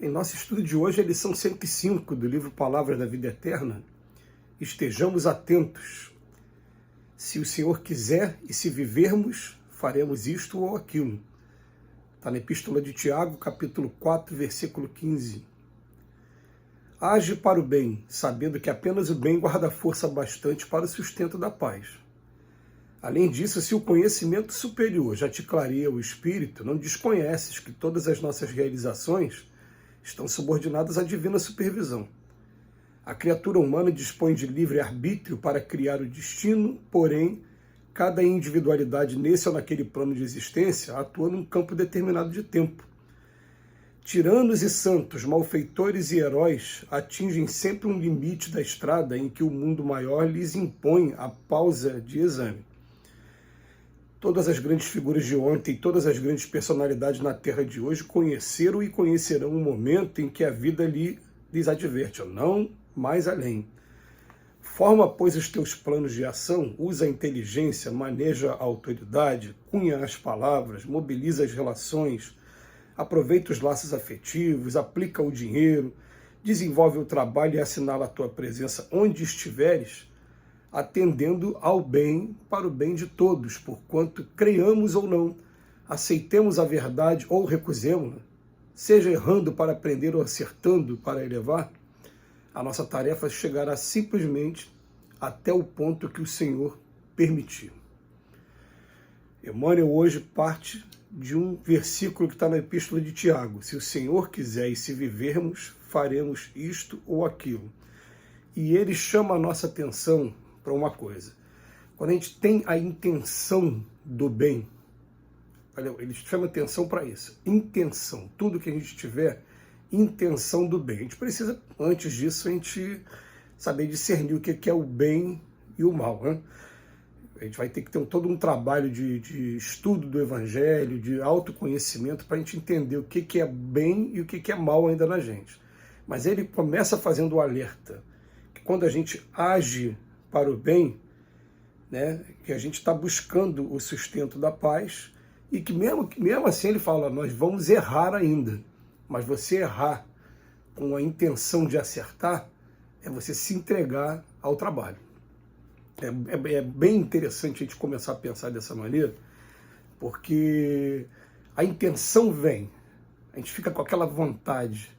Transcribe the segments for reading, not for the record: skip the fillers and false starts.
Em nosso estudo de hoje, a lição 105 do livro Palavras da Vida Eterna. Estejamos atentos. Se o Senhor quiser e se vivermos, faremos isto ou aquilo. Está na Epístola de Tiago, capítulo 4, versículo 15. Age para o bem, sabendo que apenas o bem guarda força bastante para o sustento da paz. Além disso, se o conhecimento superior já te clareia o espírito, não desconheces que todas as nossas realizações estão subordinadas à divina supervisão. A criatura humana dispõe de livre arbítrio para criar o destino, porém, cada individualidade nesse ou naquele plano de existência atua num campo determinado de tempo. Tiranos e santos, malfeitores e heróis atingem sempre um limite da estrada em que o mundo maior lhes impõe a pausa de exame. Todas as grandes figuras de ontem, todas as grandes personalidades na Terra de hoje conheceram e conhecerão um momento em que a vida lhes adverte, não mais além. Forma, pois, os teus planos de ação, usa a inteligência, maneja a autoridade, cunha as palavras, mobiliza as relações, aproveita os laços afetivos, aplica o dinheiro, desenvolve o trabalho e assinala a tua presença onde estiveres, atendendo ao bem para o bem de todos, porquanto creiamos ou não, aceitemos a verdade ou recusemos-la, seja errando para aprender ou acertando para elevar, a nossa tarefa chegará simplesmente até o ponto que o Senhor permitir. Emmanuel hoje parte de um versículo que está na Epístola de Tiago. Se o Senhor quiser e se vivermos, faremos isto ou aquilo. E ele chama a nossa atenção para uma coisa. Quando a gente tem a intenção do bem, olha, ele chama atenção para isso. Intenção. Tudo que a gente tiver, intenção do bem. A gente precisa, antes disso, a gente saber discernir o que é o bem e o mal, né? A gente vai ter que ter todo um trabalho de estudo do Evangelho, de autoconhecimento, para a gente entender o que é bem e o que é mal ainda na gente. Mas ele começa fazendo o alerta, que quando a gente age para o bem, né, que a gente está buscando o sustento da paz, e que mesmo assim ele fala, nós vamos errar ainda, mas você errar com a intenção de acertar, é você se entregar ao trabalho. É bem interessante a gente começar a pensar dessa maneira, porque a intenção vem, a gente fica com aquela vontade,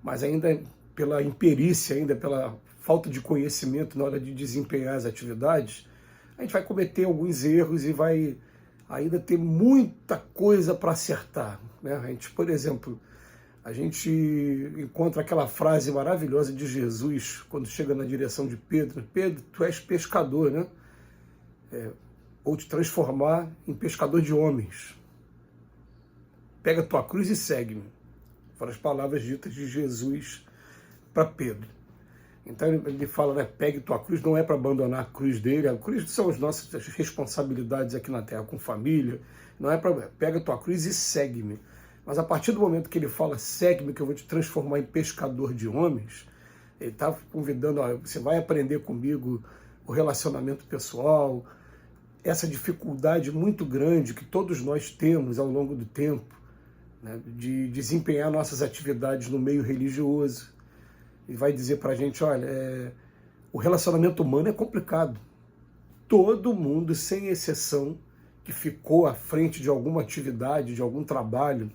mas ainda pela imperícia, ainda pela falta de conhecimento na hora de desempenhar as atividades, a gente vai cometer alguns erros e vai ainda ter muita coisa para acertar, né? A gente, por exemplo, a gente encontra aquela frase maravilhosa de Jesus, quando chega na direção de Pedro, Pedro, tu és pescador, né? Ou te transformar em pescador de homens. Pega tua cruz e segue-me. Foram as palavras ditas de Jesus para Pedro. Então ele fala, né, pegue tua cruz, não é para abandonar a cruz dele, a cruz são as nossas responsabilidades aqui na Terra, com família, não é para, pega tua cruz e segue-me. Mas a partir do momento que ele fala, segue-me que eu vou te transformar em pescador de homens, ele está convidando, ó, você vai aprender comigo o relacionamento pessoal, essa dificuldade muito grande que todos nós temos ao longo do tempo, né, de desempenhar nossas atividades no meio religioso. Ele vai dizer para a gente, olha, o relacionamento humano é complicado. Todo mundo, sem exceção, que ficou à frente de alguma atividade, de algum trabalho,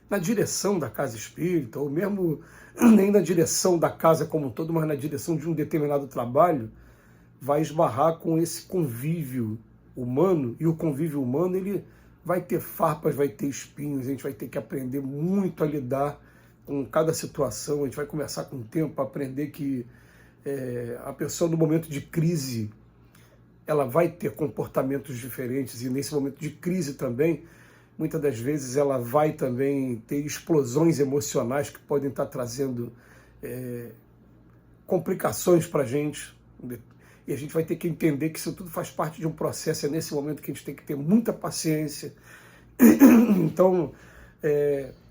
na direção da casa espírita, ou mesmo nem na direção da casa como um todo, mas na direção de um determinado trabalho, vai esbarrar com esse convívio humano, e o convívio humano ele vai ter farpas, vai ter espinhos, a gente vai ter que aprender muito a lidar com cada situação, a gente vai começar com o tempo a aprender que a pessoa no momento de crise, ela vai ter comportamentos diferentes, e nesse momento de crise também, muitas das vezes ela vai também ter explosões emocionais que podem estar trazendo complicações para a gente, e a gente vai ter que entender que isso tudo faz parte de um processo, é nesse momento que a gente tem que ter muita paciência. Então,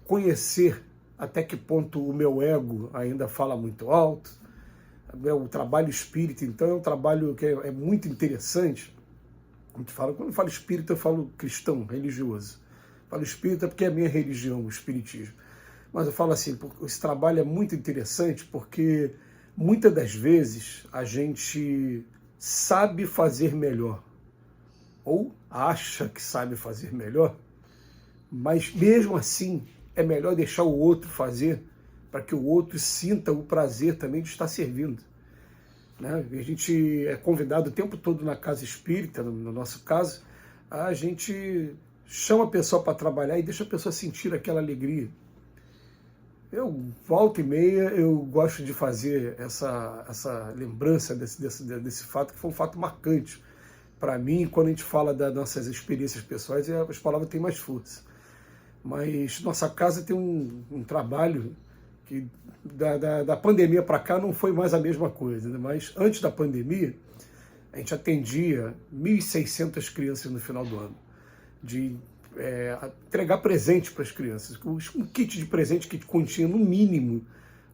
conhecer até que ponto o meu ego ainda fala muito alto. O trabalho espírita, então, é um trabalho que é muito interessante. Quando eu falo espírita, eu falo cristão, religioso. Eu falo espírita porque é a minha religião, o espiritismo. Mas eu falo assim, esse trabalho é muito interessante porque muitas das vezes a gente sabe fazer melhor, ou acha que sabe fazer melhor, mas mesmo assim é melhor deixar o outro fazer, para que o outro sinta o prazer também de estar servindo. Né? A gente é convidado o tempo todo na casa espírita, no nosso caso, a gente chama a pessoa para trabalhar e deixa a pessoa sentir aquela alegria. Eu, volta e meia, eu gosto de fazer essa lembrança desse fato, que foi um fato marcante para mim. Quando a gente fala das nossas experiências pessoais, as palavras têm mais força. Mas nossa casa tem um trabalho que da pandemia para cá não foi mais a mesma coisa, né? Mas antes da pandemia, a gente atendia 1.600 crianças no final do ano, de entregar presente para as crianças, um kit de presente que continha no mínimo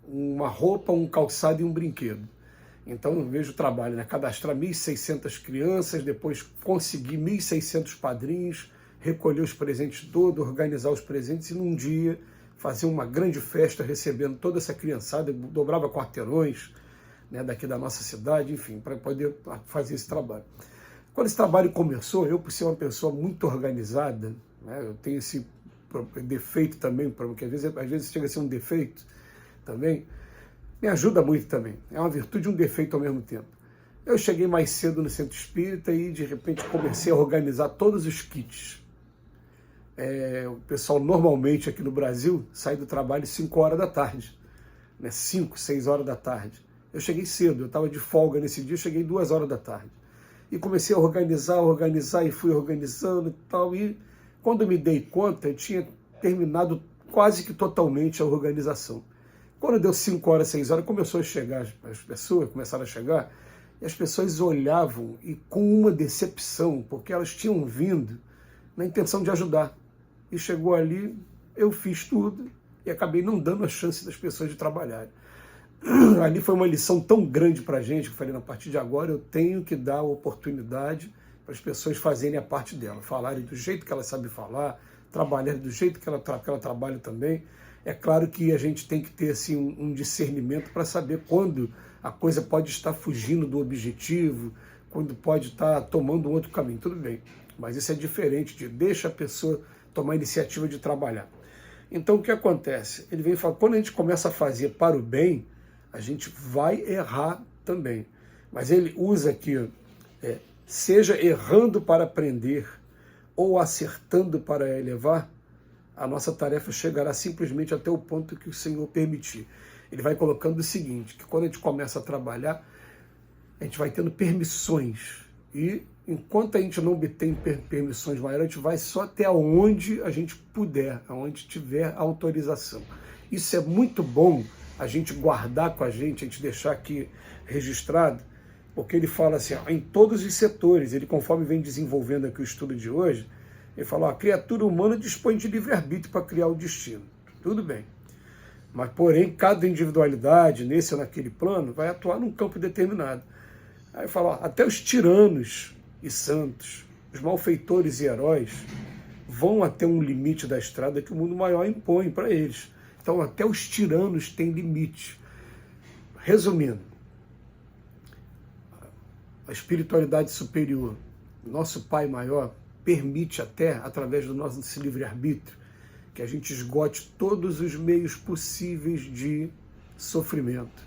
uma roupa, um calçado e um brinquedo. Então eu vejo o trabalho, né? Cadastrar 1.600 crianças, depois conseguir 1.600 padrinhos, recolher os presentes todos, organizar os presentes e num dia fazer uma grande festa recebendo toda essa criançada, dobrava quarteirões, né, daqui da nossa cidade, enfim, para poder fazer esse trabalho. Quando esse trabalho começou, eu, por ser uma pessoa muito organizada, né, eu tenho esse defeito também, porque às vezes chega a ser um defeito também, me ajuda muito também. É uma virtude e um defeito ao mesmo tempo. Eu cheguei mais cedo no centro espírita e, de repente, comecei a organizar todos os kits. O pessoal, normalmente, aqui no Brasil, sai do trabalho 5 horas da tarde. Né? 5, 6 horas da tarde. Eu cheguei cedo, eu estava de folga nesse dia, eu cheguei 2 horas da tarde. E comecei a organizar, e fui organizando e tal. E quando eu me dei conta, eu tinha terminado quase que totalmente a organização. Quando deu 5 horas, 6 horas, começou a chegar, as pessoas começaram a chegar, e as pessoas olhavam e com uma decepção, porque elas tinham vindo na intenção de ajudar. E chegou ali, eu fiz tudo e acabei não dando a chance das pessoas de trabalharem. Ali foi uma lição tão grande para a gente, que eu falei, a partir de agora eu tenho que dar a oportunidade para as pessoas fazerem a parte dela, falarem do jeito que elas sabem falar, trabalharem do jeito que ela trabalha também. É claro que a gente tem que ter assim, um discernimento para saber quando a coisa pode estar fugindo do objetivo, quando pode estar tomando um outro caminho, tudo bem. Mas isso é diferente de deixa a pessoa tomar a iniciativa de trabalhar. Então o que acontece? Ele vem e fala, quando a gente começa a fazer para o bem, a gente vai errar também. Mas ele usa aqui, seja errando para aprender ou acertando para elevar, a nossa tarefa chegará simplesmente até o ponto que o Senhor permitir. Ele vai colocando o seguinte, que quando a gente começa a trabalhar, a gente vai tendo permissões. E enquanto a gente não obtém permissões maiores, a gente vai só até onde a gente puder, aonde tiver autorização. Isso é muito bom a gente guardar com a gente deixar aqui registrado, porque ele fala assim, em todos os setores, ele conforme vem desenvolvendo aqui o estudo de hoje, ele fala, a criatura humana dispõe de livre-arbítrio para criar o destino. Tudo bem. Mas, porém, cada individualidade, nesse ou naquele plano, vai atuar num campo determinado. Aí fala, até os tiranos e santos, os malfeitores e heróis, vão até um limite da estrada que o mundo maior impõe para eles. Então, até os tiranos têm limite. Resumindo, a espiritualidade superior, nosso Pai maior, permite até, através do nosso livre-arbítrio, que a gente esgote todos os meios possíveis de sofrimento.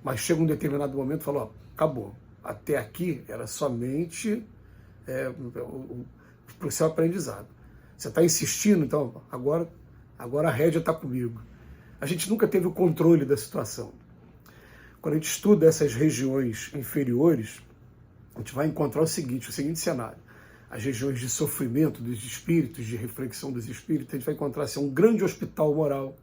Mas chega um determinado momento e fala, acabou. Até aqui era somente para o seu aprendizado. Você está insistindo, então agora a rédea está comigo. A gente nunca teve o controle da situação. Quando a gente estuda essas regiões inferiores, a gente vai encontrar o seguinte cenário. As regiões de sofrimento dos espíritos, de reflexão dos espíritos, a gente vai encontrar assim, um grande hospital moral,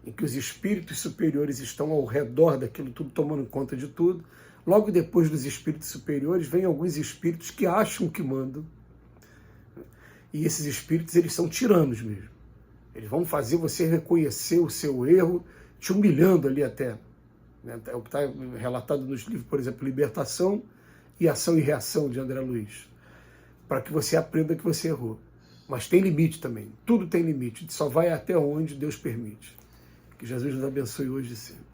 em que os espíritos superiores estão ao redor daquilo tudo, tomando conta de tudo. Logo depois dos espíritos superiores, vem alguns espíritos que acham que mandam. E esses espíritos, eles são tiranos mesmo. Eles vão fazer você reconhecer o seu erro, te humilhando ali até. É o que está relatado nos livros, por exemplo, Libertação e Ação e Reação, de André Luiz. Para que você aprenda que você errou. Mas tem limite também. Tudo tem limite. Só vai até onde Deus permite. Que Jesus nos abençoe hoje e sempre.